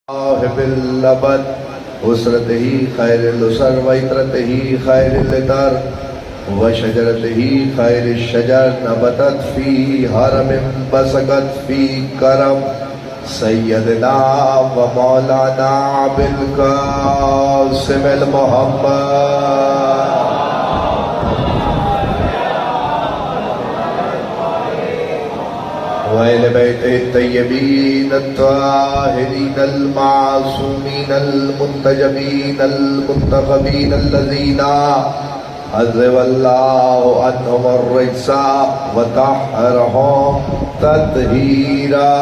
باللبن أسرته خير الأسر وإطرته خير الإطر وشجرته خير الشجر نبتت في هرم بسقت في كرم سيدنا ومولانا بالقاسم المحمد وإلى بيته الطيبين الطاهرين المعصومين المنتجبين المنتخبين الذين عذب الله عنهم الرجس وطهرهم تطهيرا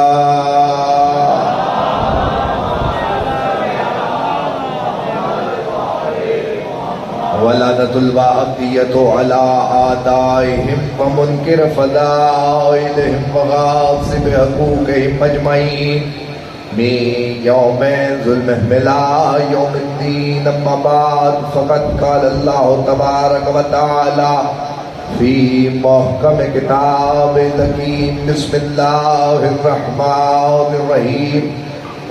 ولعنة الباقية على أعدائهم ومنكر فضائلهم وغاصب حقوقهم أجمعين من يوم ظلمهم إلى يوم الدين. أما بعد فقد قال الله تبارك وتعالى في محكم كتاب الحكيم بسم الله الرحمن الرحيم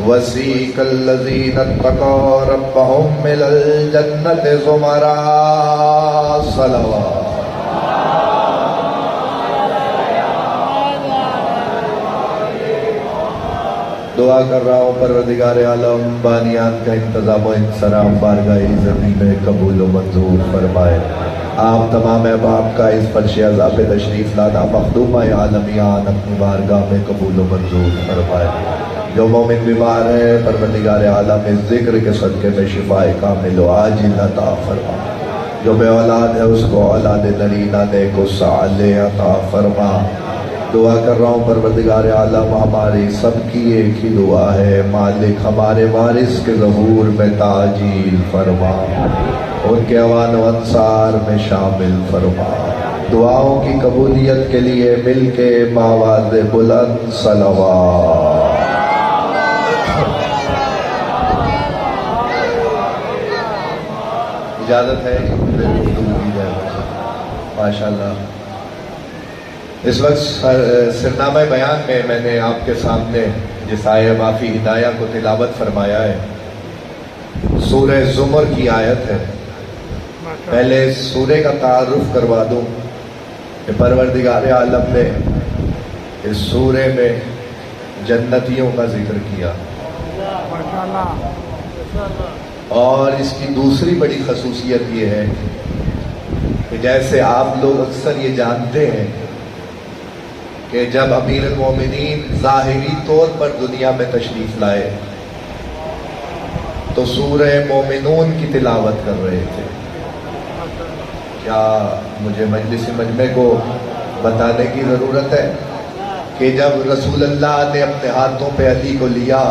وسيق الذين اتقوا ربهم إلى الجنة زمرا صلوات. دعا کر رہا ہوں پروردگار عالم بانیان کا انتظام و انصراف بارگاہ زمین میں قبول و منظور فرمائے. آپ تمام احباب کا اس فرش عذاب تشریف لانا مخدومہ عالمیان اپنی بارگاہ میں قبول و منظور فرمائے. جو مومن بیمار ہے پروردگار عالم اس ذکر کے صدقے میں شفا کامل و عاجل عطا فرما. جو بے اولاد ہے اس کو اولاد نرینہ نیک و صالح عطا فرما. دعا کر رہا ہوں پروردگار عالم ہماری سب کی ایک ہی دعا ہے مالک ہمارے وارث کے ظہور میں تعجیل فرما. ان کے اوان و انصار میں شامل فرما. دعاؤں کی قبولیت کے لیے مل کے باواز بلند صلوات. اجازت ہے ماشاءاللہ. اس وقت سرنامہ بیان میں نے آپ کے سامنے جس آیہ معافی ہدایہ کو تلاوت فرمایا ہے سورہ زمر کی آیت ہے. پہلے سورہ کا تعارف کروا دوں کہ پروردگار عالم نے اس سورہ میں جنتیوں کا ذکر کیا اور اس کی دوسری بڑی خصوصیت یہ ہے کہ جیسے آپ لوگ اکثر یہ جانتے ہیں کہ جب امیر المومنین ظاہری طور پر دنیا میں تشریف لائے تو سورہ مومنون کی تلاوت کر رہے تھے. کیا مجھے مجلس مجمع کو بتانے کی ضرورت ہے کہ جب رسول اللہ نے اپنے ہاتھوں پہ علی کو لیا،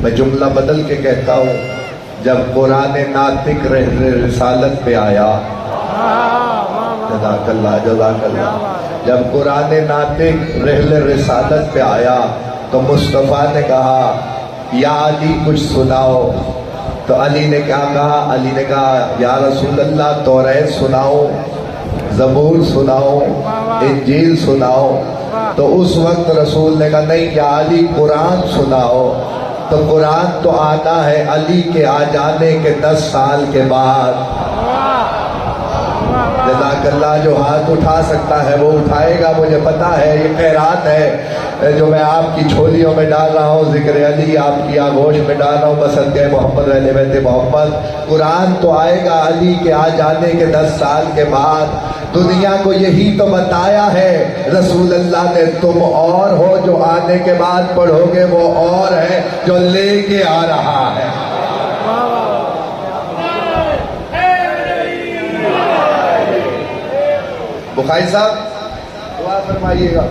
میں جملہ بدل کے کہتا ہوں، جب قرآن ناطق رسالت پہ آیا، جزاک اللہ جزاک اللہ، جب قرآن ناطق رحل رسالت پہ آیا تو مصطفیٰ نے کہا یا علی کچھ سناؤ. تو علی نے کیا کہا؟ علی نے کہا یا رسول اللہ توریت سناؤ، زبور سناؤ، انجیل سناؤ. تو اس وقت رسول نے کہا نہیں یا علی قرآن سناؤ. تو قرآن تو آنا ہے علی کے آ جانے کے 10 سال کے بعد. جزاک اللہ. جو ہاتھ اٹھا سکتا ہے وہ اٹھائے گا. مجھے پتا ہے یہ خیرات ہے جو میں آپ کی چھولیوں میں ڈال رہا ہوں، ذکر علی آپ کی آغوش میں ڈال رہا ہوں بصدقہ محمد اہل بیت محمد. قرآن تو آئے گا علی کے آ جانے کے 10 سال کے بعد. دنیا کو یہی تو بتایا ہے رسول اللہ نے، تم اور ہو جو آنے کے بعد پڑھو گے وہ اور ہے جو لے کے آ رہا ہے. بخاری صاحب دعا فرمائیے گا.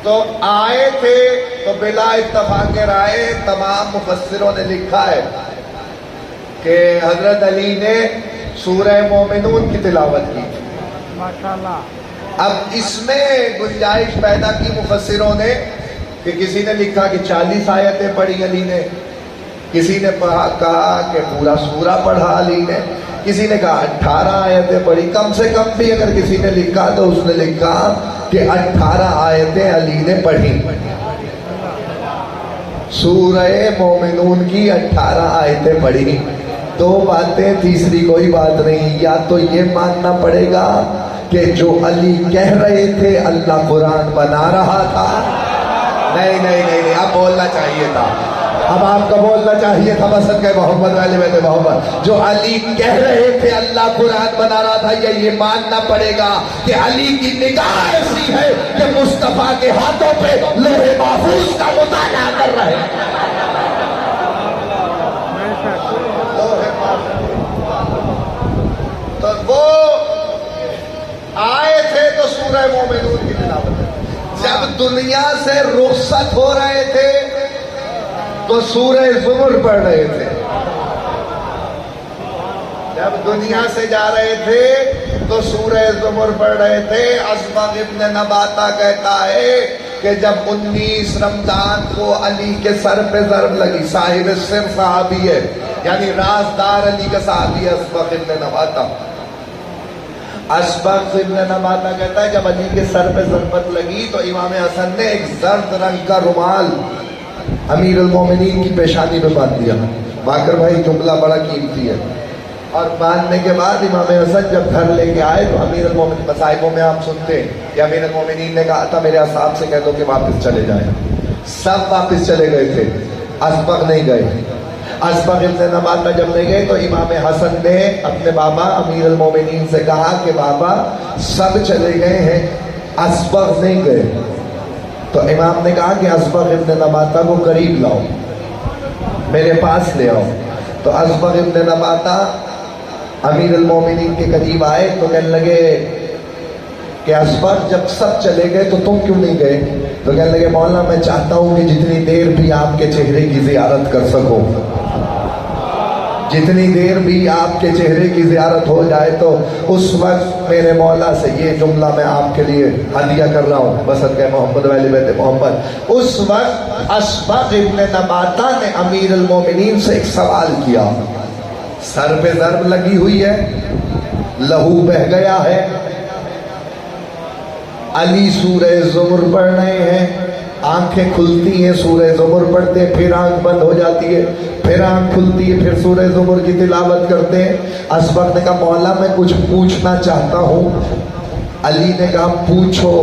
تو آئے تھے تو بلا اتفاق رائے تمام مفسروں نے لکھا ہے کہ حضرت علی نے سورہ مومنون کی تلاوت کی ماشاءاللہ. اب اس میں گنجائش پیدا کی مفسروں نے کہ کسی نے لکھا کہ 40 آیتیں پڑھی علی نے، کسی نے کہا کہ پورا سورہ پڑھا علی نے، کسی نے کہا 18 آیتیں پڑھی. کم سے کم بھی اگر کسی نے لکھا تو اس نے لکھا کہ 18 آیتیں علی نے پڑھی. سورہ مومنون کی 18 آیتیں پڑھی، 2 باتیں، تیسری کوئی بات نہیں. یا تو یہ ماننا پڑے گا کہ جو علی کہہ رہے تھے اللہ قرآن بنا رہا تھا. نہیں نہیں نہیں نہیں، اب بولنا چاہیے تھا، اب آپ کو بولنا چاہیے تھا. بس کہ محمد والے بیت محمد، جو علی کہہ رہے تھے اللہ قرآن بنا رہا تھا، یہ ماننا پڑے گا کہ علی کی نگاہ ایسی ہے کہ مصطفیٰ کے ہاتھوں پہ لوح محفوظ کا مطالعہ کر رہے ہیں. تو وہ آئے تھے تو سورہ مومنون کی تلاوت. جب دنیا سے رخصت ہو رہے تھے تو سورہ زمر پڑھ رہے تھے. جب دنیا سے جا رہے تھے تو سورہ زمر پڑھ رہے تھے. اسبغ ابن نباتہ کہتا ہے کہ جب 19 رمضان کو علی کے سر پہ ضرب لگی، صاحب سر صحابی ہے، یعنی رازدار علی کا صحابی ہے اسبغ ابن نباتہ. اسبغ ابن نباتہ کہتا ہے جب علی کے سر پہ ضربت لگی تو امام حسن نے ایک زرد رنگ کا رومال امیر المومنین کی پیشانی پہ باندھ دیا. باقر بھائی جملہ بڑا قیمتی ہے. اور باندھنے کے بعد امام حسن جب گھر لے کے آئے تو امیر المومنین، مصائبوں میں آپ سنتے ہیں کہ امیر المومنین نے کہا تھا میرے اصحاب سے کہہ دو کہ واپس چلے جائیں. سب واپس چلے گئے تھے، اسبغ نہیں گئے. اسبغ ابن نباتہ جب نہیں گئے تو امام حسن نے اپنے بابا امیر المومنین سے کہا کہ بابا سب چلے گئے ہیں، اسبغ نہیں گئے. تو امام نے کہا کہ اسبغ ابن نباتہ کو قریب لاؤ، میرے پاس لے آؤ. تو اسبغ ابن نباتہ امیر المومنین کے قریب آئے تو کہنے لگے کہ اسبغ جب سب چلے گئے تو تم کیوں نہیں گئے؟ تو کہنے لگے مولانا میں چاہتا ہوں کہ جتنی دیر بھی آپ کے چہرے کی زیارت کر سکو، جتنی دیر بھی آپ کے چہرے کی زیارت ہو جائے تو اس وقت میرے مولا سے یہ جملہ میں آپ کے لیے ہدیہ کر رہا ہوں. بسط کہ محمد والی بیت محمد. اس وقت اسبغ ابن نباتہ نے امیر المومنین سے ایک سوال کیا. سر پہ ضرب لگی ہوئی ہے، لہو بہہ گیا ہے، علی سورہ زمر پڑھ رہے ہیں، آنکھیں کھلتی ہیں سورہ زمر پڑھتے ہیں، پھر آنکھ بند ہو جاتی ہے، پھر آنکھ کھلتی ہے، پھر سورہ زمر کی تلاوت کرتے ہیں. اسبغ نے کہا مولا میں کچھ پوچھنا چاہتا ہوں. علی نے کہا پوچھو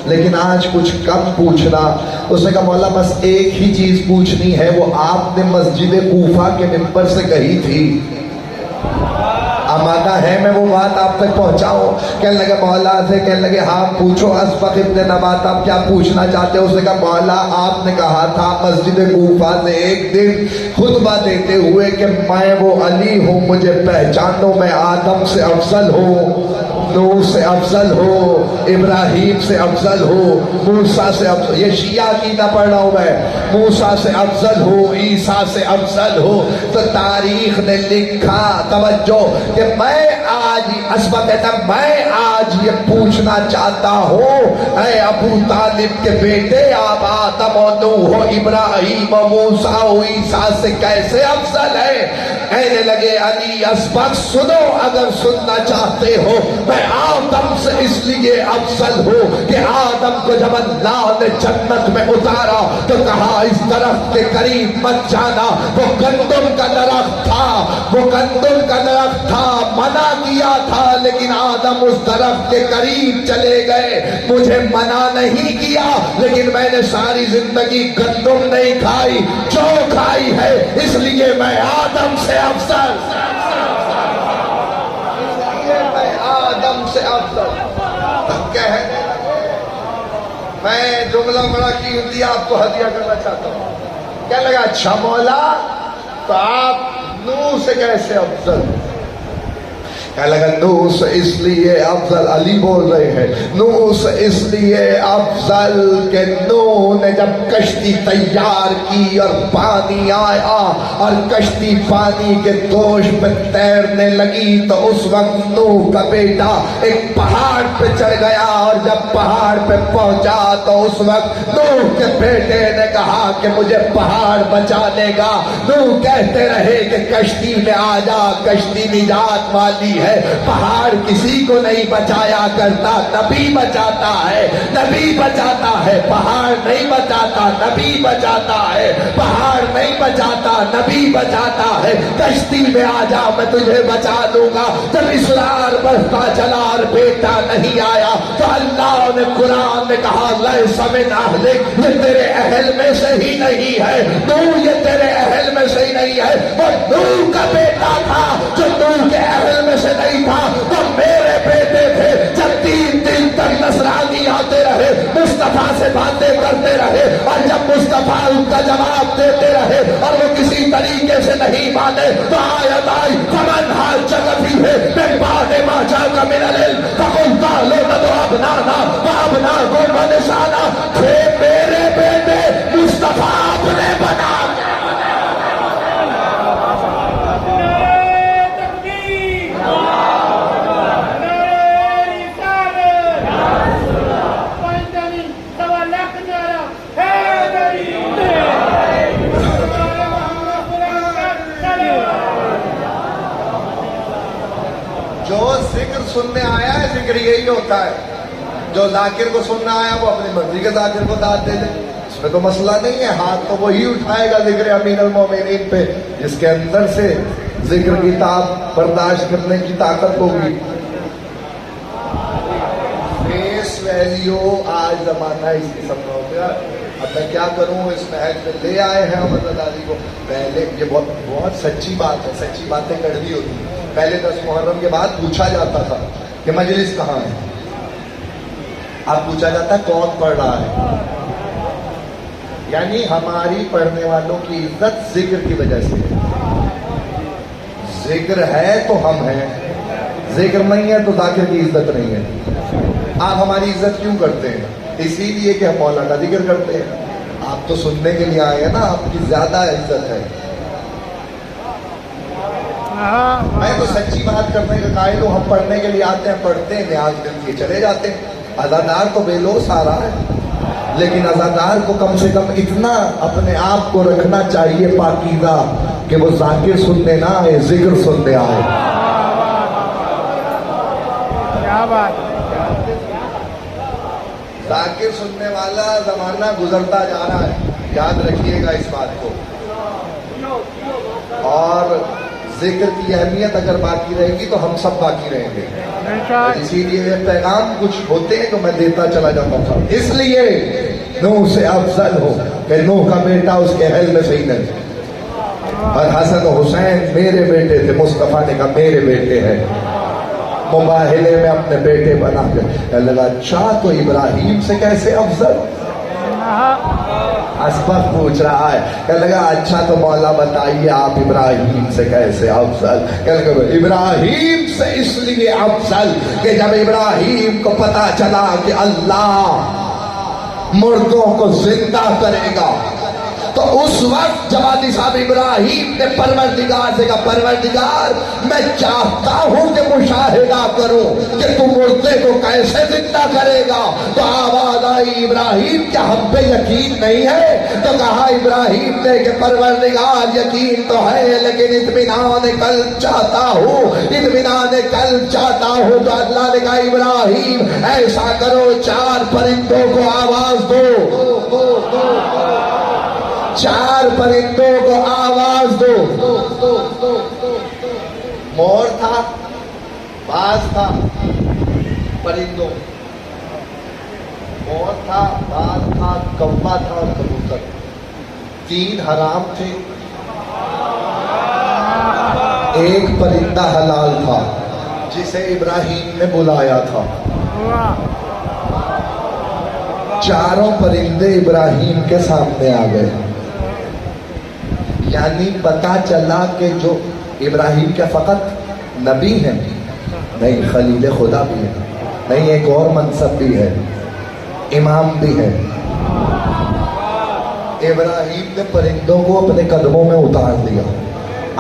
لیکن آج کچھ کم پوچھنا. اس نے کہا مولا بس ایک ہی چیز پوچھنی ہے، وہ آپ نے مسجد کوفہ کے ممبر سے کہی تھی، آمادہ ہے میں وہ بات آپ تک پہنچاؤں؟ کہنے لگے مولا سے، کہنے لگے ہاں پوچھو. اسبغ ابن نباتہ آپ کیا پوچھنا چاہتے ہیں؟ اس نے کہا مولا آپ نے کہا تھا مسجد کوفہ سے ایک دن خطبہ دیتے ہوئے کہ میں وہ علی ہوں، مجھے پہچانو، میں آدم سے افضل ہوں، نوح سے افضل ہو، ابراہیم سے افضل ہو، موسیٰ سے افضل. یہ شیعہ عقیدہ پڑھ رہا ہوں میں. موسیٰ سے افضل ہو، عیسیٰ سے افضل ہو. تو تاریخ نے لکھا، توجہ، کہ میں آج، اسبغ کہتا میں آج یہ پوچھنا چاہتا ہوں اے ابو طالب کے بیٹے، آپ آدم و نوح و ابراہیم و موسیٰ و عیسیٰ سے کیسے افضل ہے؟ کہنے لگے علی اسبغ سنو، اگر سننا چاہتے ہو میں آدم سے اس لیے افضل ہوں کہ آدم کو جب اللہ نے جنت میں اتارا تو کہا اس درخت کے قریب مت جانا. وہ گندم کا درخت تھا، وہ گندم کا درخت تھا، منع کیا تھا، لیکن آدم اس درخت کے قریب چلے گئے. مجھے منع نہیں کیا لیکن میں نے ساری زندگی گندم نہیں کھائی، جو کھائی ہے، اس لیے میں آدم سے افضل، آدم سے افضل. کہنے میں جملہ بڑا قیمتی آپ کو ہدیہ کرنا چاہتا ہوں. کہنے لگا اچھا مولا تو آپ نوح سے کیسے افضل؟ کہنے لگا نوح سے اس لیے افضل، علی بول رہے ہیں، نوح سے اس لیے افضل کہ نوح نے جب کشتی تیار کی اور پانی آیا اور کشتی پانی کے دوش پہ تیرنے لگی تو اس وقت نوح کا بیٹا ایک پہاڑ پہ چڑھ گیا، اور جب پہاڑ پہ پہنچا تو اس وقت نوح کے بیٹے نے کہا کہ مجھے پہاڑ بچا لے گا. نوح کہتے رہے کہ کشتی میں آ جا، کشتی نجات والی ہے. پہاڑ کسی کو نہیں بچایا کرتا, نبی بچاتا ہے, نبی بچاتا ہے. پہاڑ نہیں بچاتا, نبی بچاتا ہے. پہاڑ نہیں بچاتا, نبی بچاتا ہے. کشتی میں آ جا, میں تجھے بچا دوں گا. جب اسرار بڑھتا چلا اور بیٹا نہیں آیا تو اللہ نے قرآن میں کہا لیس من اہلک, یہ تیرے اہل میں سے ہی نہیں ہے. نوح یہ تیرے اہل میں سے ہی نہیں ہے. وہ نوح کا بیٹا تھا جو نوح کے اہل میں سے نہیں تھا, وہ میرے بیٹے تھے. جب 3 دن تک نصرانی آتے رہے, مصطفیٰ سے باتیں کرتے رہے, اور جب مصطفیٰ ان کا جواب دیتے رہے اور وہ کسی طریقے سے نہیں مانے تو آیت آئی فمن حاجک فیہ من بعد ما جاءک من العلم فقل تعالوا ندعو ابناءنا وابناءکم ونساءنا. تھے میرے بیٹے, مصطفیٰ اپنے بنا. سننے آیا ہے ذکر یہی ہوتا ہے. جو ذاکر کو سننا آیا وہ اپنی مرضی کے ذاکر کو داد دے دے, اس میں تو مسئلہ نہیں ہے. ہاتھ تو وہی اٹھائے گا ذکر امین المومنین پہ جس کے اندر سے ذکر کی تاب برداشت کرنے کی طاقت ہوگی. فیس ویلیو آج زمانہ اس قسم کا ہو گیا. اب میں کیا کروں, اس محل میں لے آئے ہیں احمد علی کو. پہلے یہ بہت سچی بات ہے, سچی باتیں کڑوی ہوتی ہیں. پہلے 10 محرم کے بعد پوچھا جاتا تھا کہ مجلس کہاں ہے. اب پوچھا جاتا ہے کون پڑھ رہا ہے. یعنی ہماری پڑھنے والوں کی عزت ذکر کی وجہ سے ہے. ذکر ہے تو ہم ہیں, ذکر نہیں ہے تو ذاکر کی عزت نہیں ہے. آپ ہماری عزت کیوں کرتے ہیں؟ اسی لیے کہ ہم مولا کا ذکر کرتے ہیں. آپ تو سننے کے لیے آئے ہیں نا, آپ کی زیادہ عزت ہے. میں تو سچی بات کرنے کا قائل ہوں. ہم پڑھنے کے لیے آتے ہیں, پڑھتے ہیں, نیاز دل کے چلے جاتے ہیں. ازادار تو بے لوث آ رہا ہے, لیکن ازادار کو کم سے کم اتنا اپنے آپ ko رکھنا چاہیے پاکیزہ کہ وہ ذاکر سننے نہ آئے, ذکر سننے آئے. کیا بات. ذاکر سننے والا زمانہ گزرتا جا رہا ہے, یاد رکھیے گا اس بات کو. اور ذکر کی اہمیت اگر باقی رہے گی تو ہم سب باقی رہیں گے. اسی لیے پیغام کچھ ہوتے ہیں تو میں دیتا چلا جاتا تھا. اس لیے نوح سے افضل ہو کہ نوح کا بیٹا اس کے اہل میں سے ہی نہیں. اور حسن و حسین میرے بیٹے تھے, مصطفیٰ نے کہا میرے بیٹے ہیں. مباہلے میں اپنے بیٹے بنا کے لگا اچھا تو ابراہیم سے کیسے افضل. اسبق پوچھ رہا ہے, کہنے لگا اچھا تو مولا بتائیے آپ ابراہیم سے کیسے افضل. کہنے لگا ابراہیم سے اس لیے افضل کہ جب ابراہیم کو پتا چلا کہ اللہ مردوں کو زندہ کرے گا تو اس وقت جوادی صاحب ابراہیم نے پروردگار سے کہا پروردگار میں چاہتا ہوں کہ مشاہدہ کروں کہ تو مردے کو کیسے زندہ کرے گا. تو آواز آئی ابراہیم کیا ہم پہ یقین نہیں ہے؟ تو کہا ابراہیم نے کہ پروردگار یقین تو ہے لیکن اطمینان قلب چاہتا ہوں, اطمینان قلب چاہتا ہوں. تو اللہ نے کہا ابراہیم ایسا کرو 4 پرندوں کو آواز دو, 4 پرندوں کو آواز دو. مور تھا, باز تھا, پرندوں. مور تھا, باز تھا, کوا تھا اور کبوتر. 3 حرام تھے, 1 پرندہ حلال تھا جسے ابراہیم نے بلایا تھا. 4 پرندے ابراہیم کے سامنے آ گئے. یعنی پتا چلا کہ جو ابراہیم کے فقط نبی ہیں نہیں, خلیل خدا بھی ہے, نہیں ایک اور منصب بھی ہے, امام بھی ہے. ابراہیم نے پرندوں کو اپنے قدموں میں اتار دیا,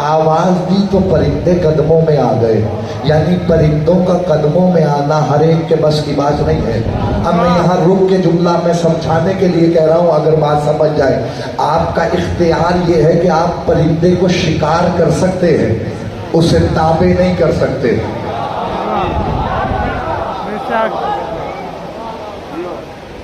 آواز دی تو پرندے قدموں میں آ گئے. یعنی پرندوں کا قدموں میں آنا ہر ایک کے بس کی بات نہیں ہے. اب میں یہاں رک کے جملہ میں سمجھانے کے لیے کہہ رہا ہوں, اگر بات سمجھ جائے. آپ کا اختیار یہ ہے کہ آپ پرندے کو شکار کر سکتے ہیں, اسے تابع نہیں کر سکتے.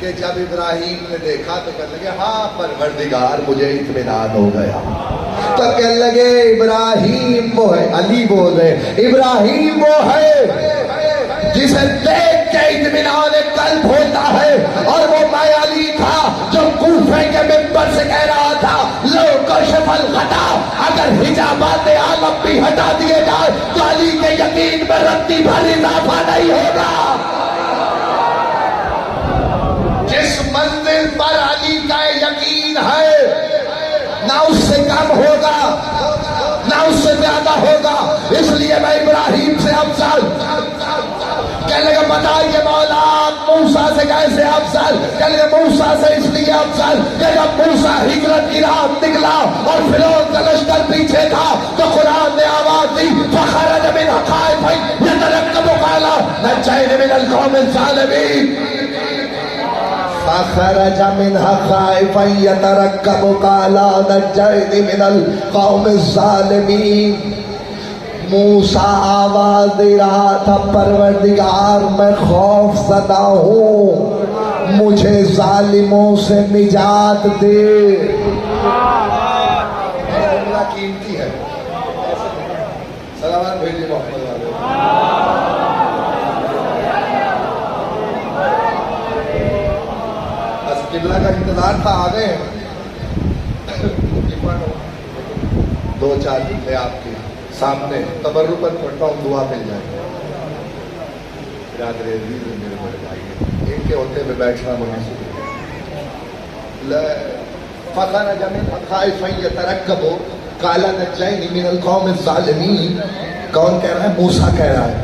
کہ جب ابراہیم نے دیکھا تو کہنے لگے ہاں پروردگار مجھے اطمینان ہو گیا. تو کہنے لگے ابراہیم وہ ہے, علی بول رہے ابراہیم وہ ہے جسے دیکھ کے اطمینان قلب ہوتا ہے, اور وہ میں علی تھا جو کوفے کے منبر سے کہہ رہا تھا لو کشف الغطا, اگر حجابات عالم بھی ہٹا دیے جائے تو علی کے یقین میں رتی بھر اضافہ نہیں ہوگا. جس منزل پر علی کا یقین ہے نہ اس سے کم ہوگا نہ اس سے زیادہ ہوگا. اس لیے میں ابراہیم سے افضل. کہنے لگا بتائیے مولا موسیٰ سے کیسے افضل؟ کہنے لگا موسیٰ سے اس لیے افضل کہ جب موسیٰ ہجرت کی راہ نکلا اور فرعون کا لشکر پیچھے تھا تو قرآن نے آواز دی فخرج منها خائفا يترقب قال نجني من القوم الظالمين. فخرج منها خائفا يترقب قال نجني من القوم الظالمين. موسیٰ آواز دے رہا تھا پروردگار میں خوف زدہ ہوں, مجھے ظالموں سے نجات دے. جملہ قیمتی ہے. سلامات بھیجیے محمد والے. بس قبلہ کا انتظار تھا, آ گئے. دو چار جملے آپ کے سامنے تبرکت پڑھتا ہوں, دعا مل جائے. برادر عزیز میرے بڑے بھائی, ان کے ہوتے میں بیٹھنا مناسب ہے. فخرج منها خائفا يترقب قال نجني من القوم الظالمين. کون کہہ رہا ہے؟ موسیٰ کہہ رہا ہے.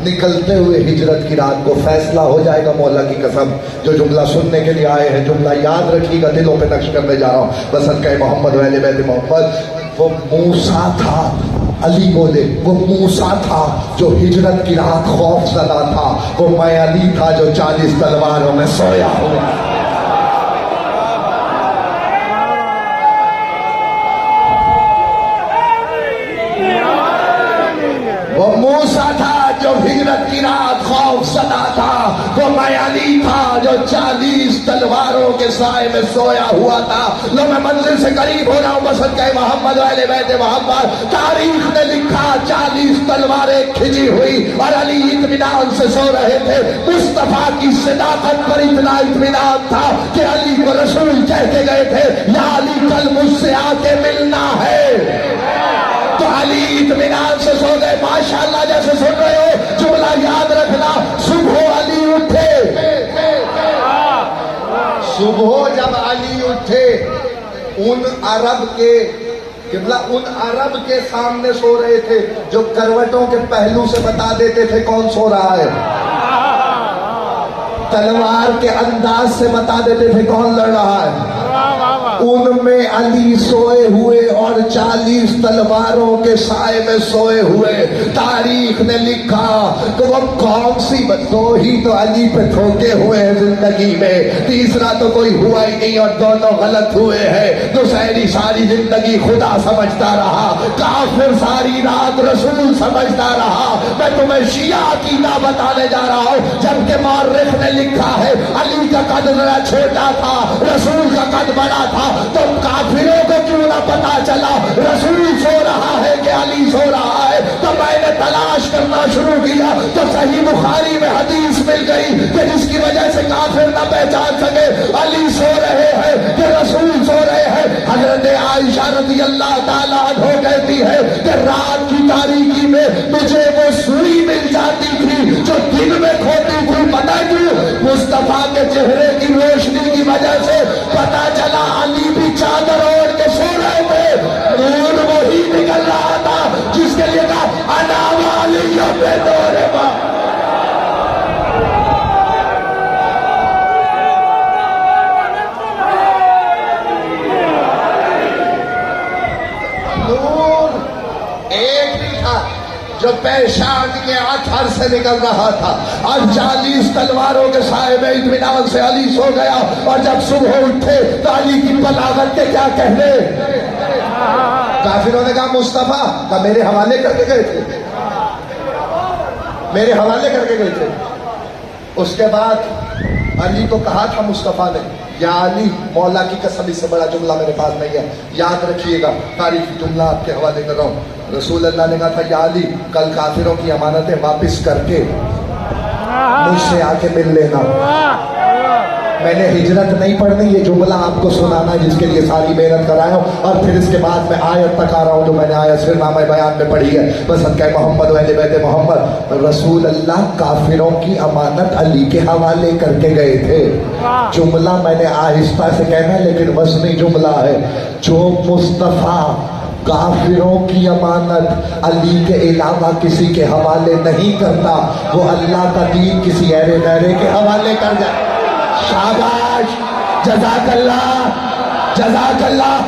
نکلتے ہوئے ہجرت کی رات کو فیصلہ ہو جائے گا مولا کی قسم. جو جملہ سننے کے لیے آئے ہیں جملہ یاد رکھیے گا, دلوں پہ نقش کرنے جا رہا ہوں. بصدقہ محمد و اہل بیت محمد. وہ موسیٰ تھا, علی بولے وہ موسیٰ تھا جو ہجرت کی رات خوف زدہ تھا. وہ میں علی تھا جو 40 تلواروں میں سویا ہوا. وہ موسیٰ تھا جو ہجرت کی رات خوف زدہ تھا. وہ میں علی تھا جو 40 تلواروں کے سائے میں سویا ہوا تھا. لو میں منزل سے قریب ہو رہا ہوں. بصدقہ محمد و اہل بیت محمد. تاریخ نے لکھا 40 تلواریں کھچی ہوئی اور علی اطمینان سے سو رہے تھے. مصطفیٰ کی صداقت پر اتنا اطمینان تھا کہ علی کو رسول کہہ کے گئے تھے یا علی کل مجھ سے آ کے ملنا ہے. تو علی اطمینان سے سو گئے. ماشاءاللہ جیسے سن رہے ہو جملہ یاد رکھنا. صبح علی اٹھے, صبح جب علی اٹھے ان عرب کے سامنے سو رہے تھے جو کروٹوں کے پہلو سے بتا دیتے تھے کون سو رہا ہے. تلوار کے انداز سے بتا دیتے تھے کون لڑ رہا ہے. ان میں علی سوئے ہوئے اور 40 تلواروں کے سائے میں سوئے ہوئے. تاریخ نے لکھا کہ وہ کون سی دو ہی تو علی پہ ٹھوکے ہوئے ہیں زندگی میں, تیسرا تو کوئی ہوا ہی نہیں اور دونوں غلط ہوئے ہیں. دوسری ساری زندگی خدا سمجھتا رہا, کافر ساری رات رسول سمجھتا رہا. میں تمہیں شیعہ عقیدہ بتانے جا رہا ہوں. جبکہ مورخ نے لکھا ہے علی کا قد ذرا چھوٹا تھا, رسول کا قد بڑا تھا. تو کافروں کو کیوں نہ پتا چلا رسول سو رہا ہے کہ علی سو رہا ہے؟ تو میں نے تلاش کرنا شروع کیا تو صحیح بخاری میں حدیث مل گئی کہ جس کی وجہ سے کافر نہ پہچان سکے علی سو رہے ہیں کہ رسول سو رہے ہیں. حضرت عائشہ رضی اللہ تعالیٰ عنہ کہتی ہے کہ رات کی تاریکی میں مجھے وہ سوئی مل جاتی تھی جو دن میں کھوتی تھی. پتہ کیوں؟ مصطفیٰ کے چہرے کی روشنی کی وجہ سے پتا چلا علی بھی چادر اوڑھ کے سو رہے تھے. نور وہی نکل رہا تھا جس کے لیے کہا انا والی بے دور با. نور ایک ہی تھا جو پیشان کے اثر سے نکل رہا تھا. اور 40 تلواروں کے سائے میں اطمینان سے علی سو گیا. اور جب صبح اٹھے تو علی کی بلاغت کے کیا کہنے. کافروں نے کہا مصطفیٰ کا میرے حوالے کر کے گئے تھے, میرے حوالے کر کے گئے تھے. اس کے بعد علی کو کہا تھا مصطفیٰ نے یا علی مولا کی قسم اس سے بڑا جملہ میرے پاس نہیں ہے، یاد رکھیے گا، تاریخی جملہ آپ کے حوالے کر رہا ہوں۔ رسول اللہ نے کہا تھا یا علی کل کافروں کی امانتیں واپس کر کے مجھ سے آ کے مل لینا۔ میں نے ہجرت نہیں پڑھنی، یہ جملہ آپ کو سنانا ہے جس کے لیے ساری محنت کرایا ہوں، اور پھر اس کے بعد میں آیت تک آ رہا ہوں جو میں نے آیت پھر نامہ بیان میں پڑھی ہے، بس کہ محمد و اہل بیت محمد۔ رسول اللہ کافروں کی امانت علی کے حوالے کر کے گئے تھے۔ جملہ میں نے آہستہ سے کہنا ہے لیکن وزنی جملہ ہے، جو مصطفیٰ کافروں کی امانت علی کے علاوہ کسی کے حوالے نہیں کرتا، وہ اللہ کا دین کسی ایرے غیرے کے حوالے کر جائے۔ شاباش، جزاک اللہ، جزاک اللہ۔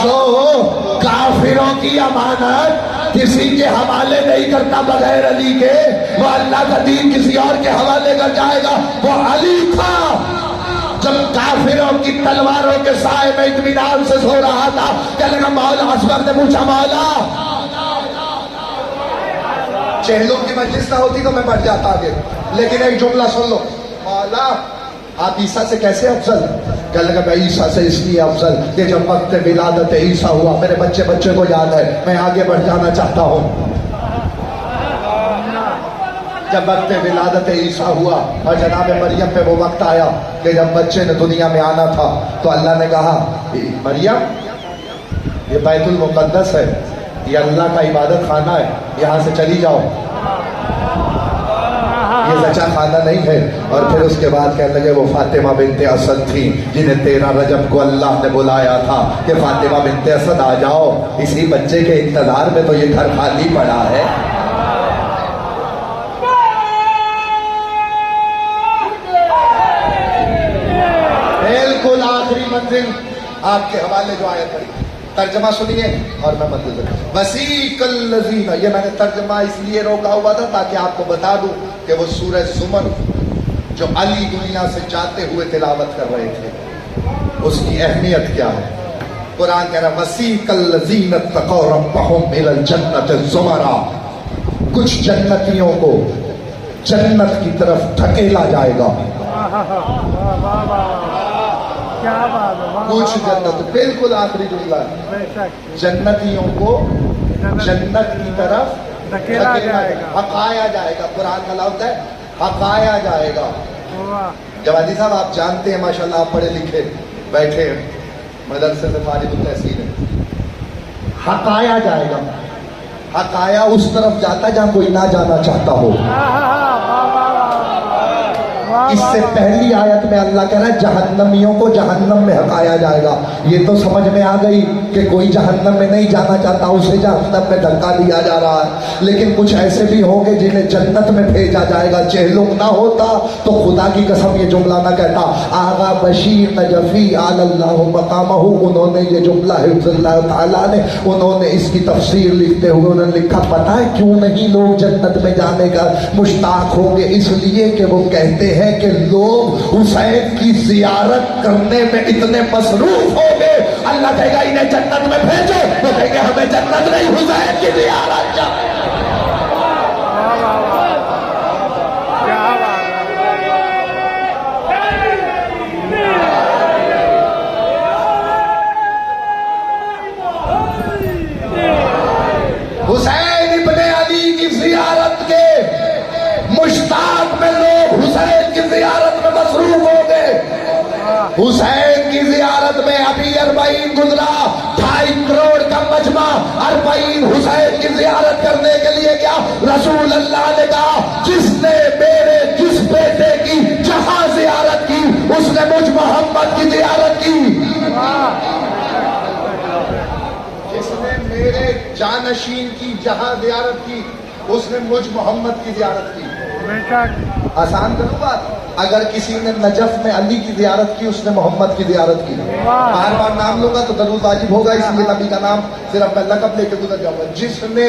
جو کافروں کی امانت کسی کے حوالے نہیں کرتا بغیر علی کے، وہ اللہ کا دین کسی اور کے حوالے کر جائے گا، وہ علی تھا۔ جب کافروں کی تلواروں کے سائے میں اطمینان سے سو رہا تھا، کہنے لگا مولا، اصغر نے پوچھا مولا، چہلوں کی مجلس نہ ہوتی تو میں بڑھ جاتا آگے، لیکن ایک جملہ سن لو، مولا آپ عیسیٰ سے کیسے افضل؟ کہنے لگا میں عیسیٰ سے اس لیے افضل کہ جب وقت ولادت عیسیٰ ہوا میرے بچے کو یاد ہے، میں آگے بڑھ جانا چاہتا ہوں۔ جب وقت ولادت عیسیٰ ہوا اور جناب مریم پہ وہ وقت آیا کہ جب بچے نے دنیا میں آنا تھا، تو اللہ نے کہا مریم یہ بیت المقدس ہے، یہ اللہ کا عبادت خانہ ہے، یہاں سے چلی جاؤ، یہ سچا خانہ نہیں ہے۔ اور پھر اس کے بعد کہنے لگے وہ فاطمہ بنت اسد تھی جنہیں 13 رجب کو اللہ نے بلایا تھا کہ فاطمہ بنت اسد آ جاؤ، اسی بچے کے انتظار میں تو یہ گھر خالی پڑا ہے۔ بالکل آخری منزل آپ کے حوالے جو آیت پڑھی، ترجمہ سنیے اور میں منزل وسیق الذین، یہ میں نے ترجمہ اس لیے روکا ہوا تھا تاکہ آپ کو بتا دوں کہ وہ سورہ زمر جو علی دنیا سے جاتے ہوئے تلاوت کر رہے تھے اس کی اہمیت کیا ہے۔ قرآن کہہ رہا وسیق الذین اتقوا ربہم الی الجنۃ زمرا، کچھ جنتیوں کو جنت کی طرف دھکیلا جائے گا، کچھ جنت، بالکل آخری جملہ ہے، جنتیوں کو جنت کی طرف دھکیلا جائے گا، ہقایا جائے گا۔ قرآن کا لفظ ہے ہقایا جائے گا۔ جوادی صاحب آپ جانتے ہیں ماشاءاللہ، آپ پڑھے لکھے بیٹھے ہیں، مدرسے سے فارغ التحصیل ہے، ہقایا جائے گا۔ ہقایا اس طرف جاتا جہاں کوئی نہ جانا چاہتا ہو۔ اس سے پہلی آیت میں اللہ کہہ رہا ہے جہنمیوں کو جہنم میں ہقایا جائے گا۔ یہ تو سمجھ میں آ گئی کہ کوئی جہنم میں نہیں جانا چاہتا، اسے جہنم میں دھکا دیا جا رہا ہے، لیکن کچھ ایسے بھی ہوں گے جنہیں جنت میں بھیجا جائے گا۔ چہلم نہ ہوتا تو خدا کی قسم یہ جملہ نہ کہتا۔ آغا بشیر نجفی آل اللہ مقامہ، انہوں نے یہ جملہ حفظ اللہ تعالیٰ نے، انہوں نے اس کی تفسیر لکھتے ہوئے انہوں نے لکھا پتہ ہے کیوں نہیں لوگ جنت میں جانے کا مشتاق ہوں گے؟ اس لیے کہ وہ کہتے ہیں کہ لوگ حسین کی زیارت کرنے میں اتنے مصروف ہو گئے، اللہ کہے گا انہیں جنت میں بھیجو، وہ کہیں گے ہمیں جنت نہیں، حسین کی زیارت جائے۔ حسین ابن علی کی زیارت کے مشتاق میں لوگ حسین کی زیارت میں مصروف ہو گئے۔ حسین کی زیارت میں ابھی 40 گزرا، 2.5 کروڑ کا مجمع 40 حسین کی زیارت کرنے کے لیے کیا؟ رسول اللہ نے کہا جس نے میرے جس بیٹے کی جہاں زیارت کی اس نے مجھ محمد کی زیارت کی، جس نے میرے جانشین کی جہاں زیارت کی اس نے مجھ محمد کی زیارت کی۔ آسان کروں بات، اگر کسی نے نجف میں علی کی زیارت کی اس نے محمد کی زیارت کی۔ بار بار نام لوں گا تو درود واجب ہوگا، اس لیے نبی کا نام صرف میں لقب لے کے گزر جاؤں گا۔ جس نے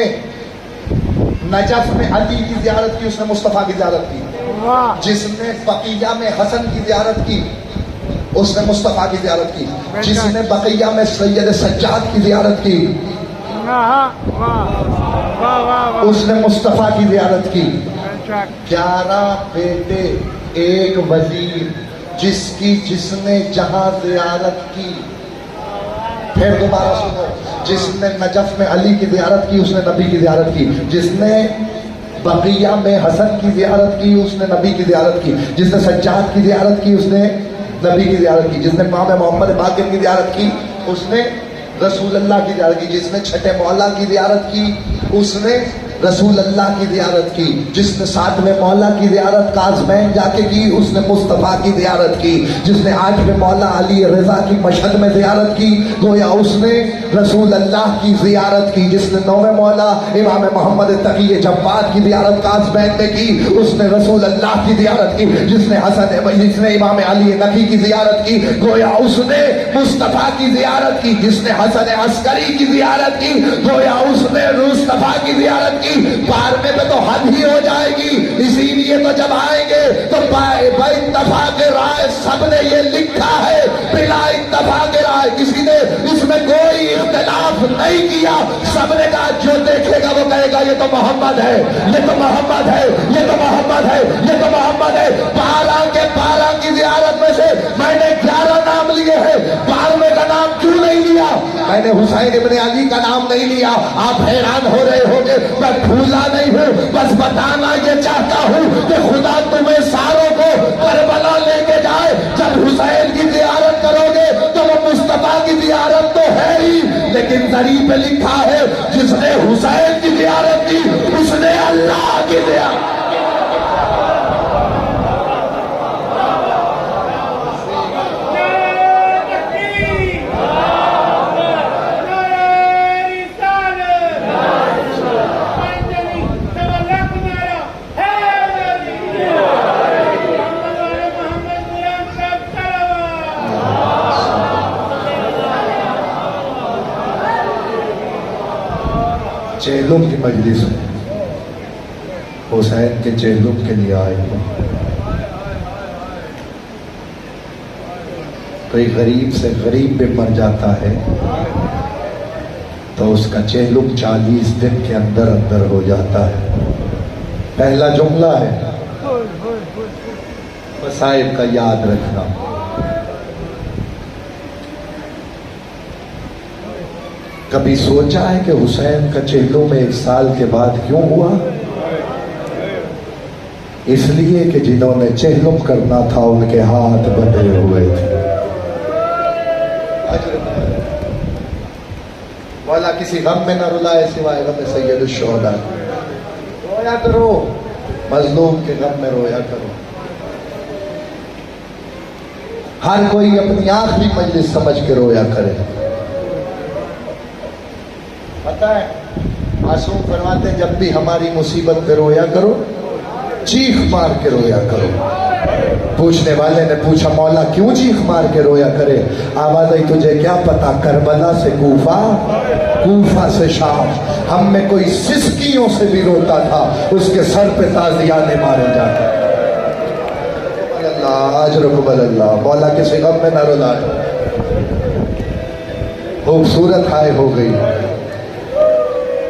نجف میں علی کی زیارت کی اس نے مصطفیٰ کی زیارت کی، جس نے بقیہ میں حسن کی زیارت کی اس نے مصطفیٰ کی زیارت کی، جس نے بقیہ میں سید سجاد کی زیارت کی اس نے مصطفیٰ کی زیارت کی۔ 11 بیٹے ایک وزیر جس نے جہاں زیارت کی. پھر دوبارہ سنو. جس نے نجف میں علی کی زیارت کی اس نے نبی کی زیارت کی. جس نے بقیہ میں حسن کی زیارت کی اس نے نبی کی زیارت کی. جس نے سجاد کی زیارت کی اس نے نبی کی زیارت کی. جس نے امام محمد باقر کی زیارت کی اس نے رسول اللہ کی زیارت کی. جس نے چھٹے مولا کی زیارت کی اس نے رسول اللہ کی زیارت کی. جس نے 7ویں مولا کی زیارت کاظمین جا کے کی اس نے مصطفیٰ کی زیارت کی. جس نے 8ویں مولا علی رضا کی مشہد میں زیارت کی گویا اس نے رسول اللہ کی زیارت کی. جس نے 9ویں مولا امام محمد تقی جواد کی زیارت کاظمین میں کی اس نے رسول اللہ کی زیارت کی. جس نے امام علی نقی کی زیارت کی گویا اس نے مصطفیٰ کی زیارت کی. جس نے حسن عسکری کی زیارت کی گویا اس نے مصطفیٰ کی زیارت کی. 12ویں پہ تو حد ہی ہو جائے گی. اسی لیے تو جب آئیں گے تو اتفاق رائے سب نے یہ لکھا ہے بلا اتفاق رائے. کسی نے اس میں کوئی اختلاف نہیں کیا. سب نے کہا جو دیکھے گا وہ کہے گا یہ تو محمد ہے, یہ تو محمد ہے, یہ تو محمد ہے, یہ تو محمد ہے. 12 کی زیارت میں سے میں نے 11 نام لیے ہیں. 12ویں کا نام کیوں نہیں لیا؟ میں نے حسین ابن علی کا نام نہیں لیا. آپ حیران ہو رہے ہو گے میں بھولا نہیں ہوں, بس بتانا یہ چاہتا ہوں کہ خدا تمہیں ساروں کو کربلا لے کے جائے. جب حسین کی زیارت کرو گے تو وہ مصطفیٰ کی زیارت تو ہے ہی, لیکن ذریعہ پہ لکھا ہے جس نے حسین کی زیارت کی اس نے اللہ کی زیارت. چہلم کی مجلس حسین کے چہلم کے لیے آئے ہیں. کوئی غریب سے غریب بھی مر جاتا ہے تو اس کا چہلم 40 دن کے اندر اندر ہو جاتا ہے. پہلا جملہ ہے مصائب کا یاد رکھنا. کبھی سوچا ہے کہ حسین کا چہلم میں 1 سال کے بعد کیوں ہوا؟ اس لیے کہ جنہوں نے چہلم کرنا تھا ان کے ہاتھ بندھے ہوئے تھے. مولا کسی غم میں نہ رلائے سوائے غم سید الشہداء. رویا کرو, مظلوم کے غم میں رویا کرو. ہر کوئی اپنی آخری مجلس سمجھ کے رویا کرے. پتہ ہے معصوم فرماتے ہیں جب بھی ہماری مصیبت پہ رویا کرو چیخ مار کے رویا کرو. پوچھنے والے نے پوچھا مولا کیوں چیخ مار کے رویا کرے؟ آواز آئی تجھے کیا پتا, کربلا سے کوفہ, کوفہ سے شام, ہم میں کوئی سسکیوں سے بھی روتا تھا, اس کے سر پہ تازیانے مارے جاتے. اللہ اجرکم اللہ. مولا کسی غم میں نہ رلائے. خوبصورت ہائے ہو گئی.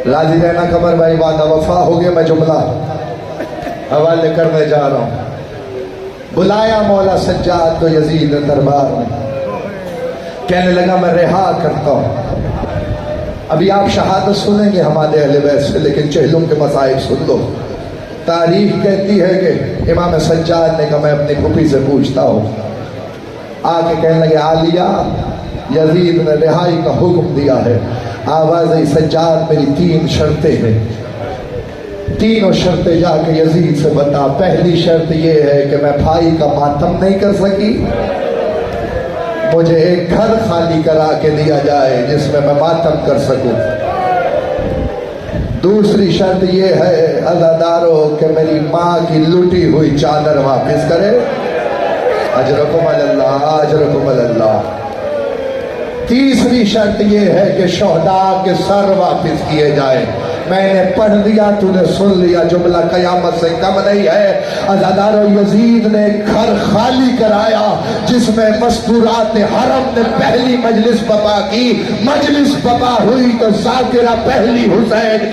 راضی رہنا قمر بھائی, وعدہ وفا ہو گیا. میں جملہ حوالے کرنے جا رہا ہوں. بلایا مولا سجاد کو یزید دربار میں, کہنے لگا میں رہا کرتا ہوں. ابھی آپ شہادت سنیں گے ہمارے اہل بیت سے, لیکن چہلم کے مصائب سن لو. تاریخ کہتی ہے کہ امام سجاد نے کہا میں اپنی پھوپھی سے پوچھتا ہوں. آ کے کہنے لگے عالیہ یزید نے رہائی کا حکم دیا ہے. آواز آئی سجاد میری 3 شرطیں ہیں. تینوں شرطیں جا کے یزید سے بتا. پہلی شرط یہ ہے کہ میں بھائی کا ماتم نہیں کر سکی, مجھے ایک گھر خالی کرا کے دیا جائے جس میں میں ماتم کر سکوں. دوسری شرط یہ ہے عزادارو کہ میری ماں کی لوٹی ہوئی چادر واپس کرے. اجرکم اللہ, اجرکم اللہ. تیسری شرط یہ ہے کہ شہداء کے سر واپس کیے جائیں. میں نے پڑھ لیا تو نے سن لیا، جملہ قیامت سے کم نہیں ہے۔ عزادارو یزید نے گھر خالی کرایا جس میں مستورات حرم نے پہلی مجلس بپا کی۔ مجلس بپا ہوئی تو ذاکرہ پہلی حسین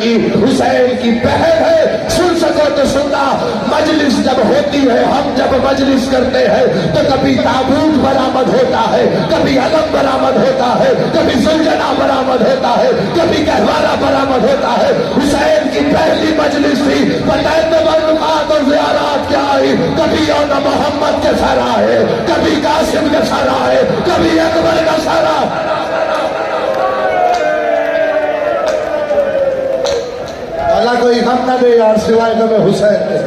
کی بہن ہے، سن سکو تو سننا۔ مجلس جب ہوتی ہے، ہم جب مجلس کرتے ہیں تو کبھی تابوت برآمد ہوتا ہے، کبھی علم برآمد ہوتا ہے، کبھی زلجنا برآمد ہوتا ہے، کبھی گہوارہ برآمد ہوتا ہے۔ حسین کی پہلی مجلس تھی، بتائیں تبرکات اور زیارات کیا آئی، کبھی یوم محمد کے سر آئے، کبھی قاسم کے سر آئے، کبھی اکبر کا سر آئے۔ اللہ کوئی غم نہ دے یار سوائے غم حسین کے۔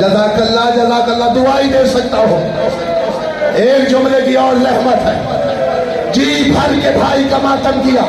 جزاک اللہ دعا ہی دے سکتا ہوں۔ ایک جملے کی اور رحمت ہے، جی بھر کے بھائی کا ماتم کیا۔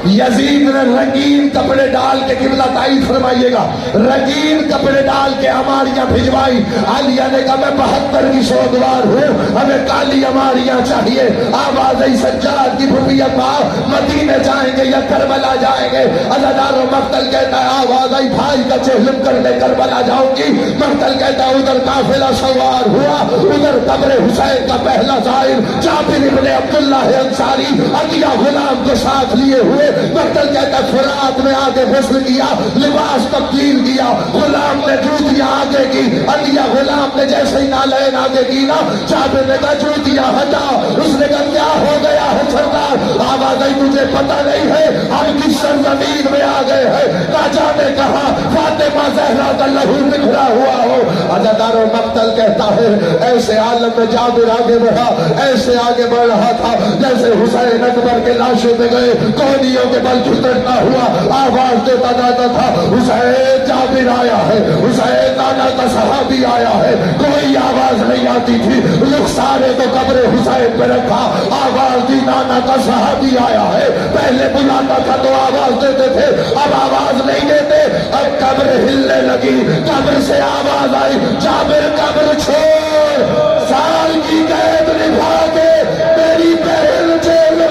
یزید نے رنگین کپڑے ڈال کے، قبلہ تائید فرمائیے گا، رنگین کپڑے ڈال کے ہماریاں بھجوائی۔ عالیہ نے کہا میں 72 کی سوگوار ہوں، ہمیں کالی ہماریاں چاہیے۔ آواز آئی سجاد کی بھوپی ابا مدینے جائیں گے یا کربلا جائیں گے؟ عزادارو مقتل کہتا ہے آواز آئی بھائی کا چہلم کرنے کربلا جاؤں گی۔ مقتل کہتا ہے ادھر قافلہ سوار ہوا، ادھر قبر حسین کا پہلا زائر جابر ابن عبداللہ انصاری عطیہ غلام کو ساتھ لیے ہوئے۔ مقتل کہتا ہے فرات میں آگے غسل کیا، لباس تبدیل کیا، غلام نے جوتیاں آگے کی، عطیہ غلام نے جیسے ہی نالین آگے کی نا، جابر نے کہا جوتیاں ہٹا۔ اس نے کہا کیا ہو گیا ہے سردار؟ آواز آئی مجھے پتہ نہیں ہے، ہم کس سرزمین میں آ گئے ہیں؟ راجا نے کہا فاطمہ زہرا کا لہو بکھرا ہوا ہو۔ عزادارو مقتل کہتا ہے ایسے عالم میں جابر آگے بڑھا، ایسے آگے بڑھ رہا تھا جیسے حسین اکبر کے لاشوں پہ گئے کوہنیوں کے بل چھٹنا ہوا، آواز دیتا جاتا تھا حسین جابر آیا ہے، حسین نانا کا صحابی آیا ہے۔ کوئی آواز نہیں آتی تھی، رخسارے تو قبر حسین پہ رکھا، آواز دی نانا کا صحابی آیا ہے۔ پہلے بلاتا تھا تو آواز دیتے تھے، اب آواز نہیں دیتے، اب قبر ہلنے لگی، قبر سے آواز آئی جابر قبر چھوڑ، سال کی قید نبھا کے میری بہن جیل۔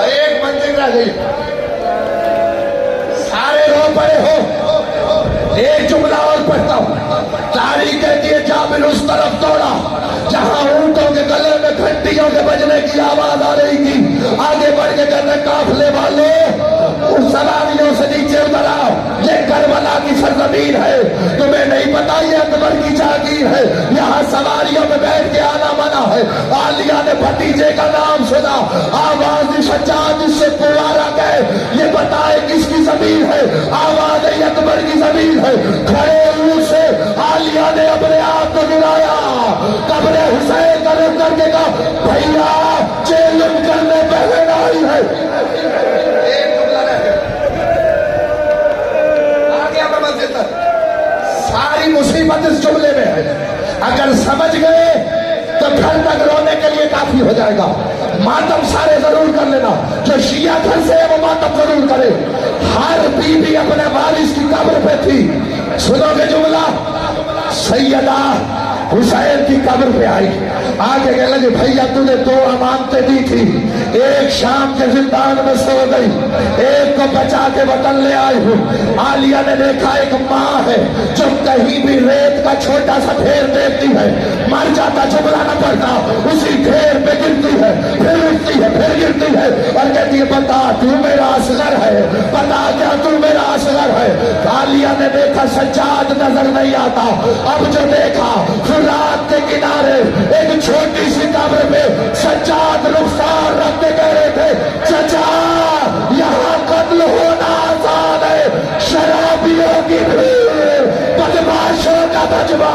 ایک منزل رہ گئی، سارے رو پڑے ہو، ایک جملہ اور پڑھتا ہوں۔ تاریخ کہتی ہے جابر اس طرف دوڑا جہاں اونٹوں کے گلے میں گھنٹیوں کے بجنے کی آواز آ رہی تھی، آگے بڑھ کے کہتے قافلے والوں ان سواریوں سے نیچے اتر آؤ، یہ کربلا کی سرزمین ہے، تمہیں نہیں پتا یہ اکبر کی جاگیر ہے، یہاں سواریوں میں بیٹھ کے آنا منع ہے۔ عالیہ نے بھتیجے کا نام سنا، آواز سجاد اس سے پوارا گئے، یہ بتائے کس کی زمین ہے؟ آواز اکبر کی زمین ہے۔ کھڑے ہوئے سے عالیہ نے اپنے آپ کو گرایا، قبر حسین کا رخ کر کے کہا بھیا چیلم کرنے بہن آئی ہے۔ ساری مصیبت اس جملے میں ہے، اگر سمجھ گئے تو گھر تک رونے کے لیے کافی ہو جائے گا۔ ماتم سارے ضرور کر لینا، جو شیعہ گھر سے ہے وہ ماتم ضرور کرے۔ ہر بیوی اپنے وارث کی قبر پہ تھی، سنو گے جملہ؟ سیدہ حسین کی قبر پہ آئی، آگے کہنے لگے بھیا تو نے 2 امانتیں دی تھی، ایک شام کے زندان میں سو گئی، ایک کو بچا کے وطن لے آئی ہوں۔ عالیہ نے دیکھا ایک ماں ہے جو کہیں بھی ریت کا چھوٹا سا ڈھیر دیکھتی ہے، مر جاتا جملہ نہ پڑتا، اسی ڈھیر پہ گرتی ہے، پھر اٹھتی ہے، پھر گرتی ہے اور کہتی ہے بتا تو میرا اصغر ہے، بتا کیا تو میرا اصغر ہے۔ عالیہ نے دیکھا سجاد نظر نہیں آتا، اب جو دیکھا فرات کے کنارے ایک چھوٹی سی قبر پہ سجاد رخسار رکھ کے کہہ رہے تھے چچا یہاں قتل ہونا آسان ہے، شرابیوں کی بھیڑ، بدماشوں کا بجوا،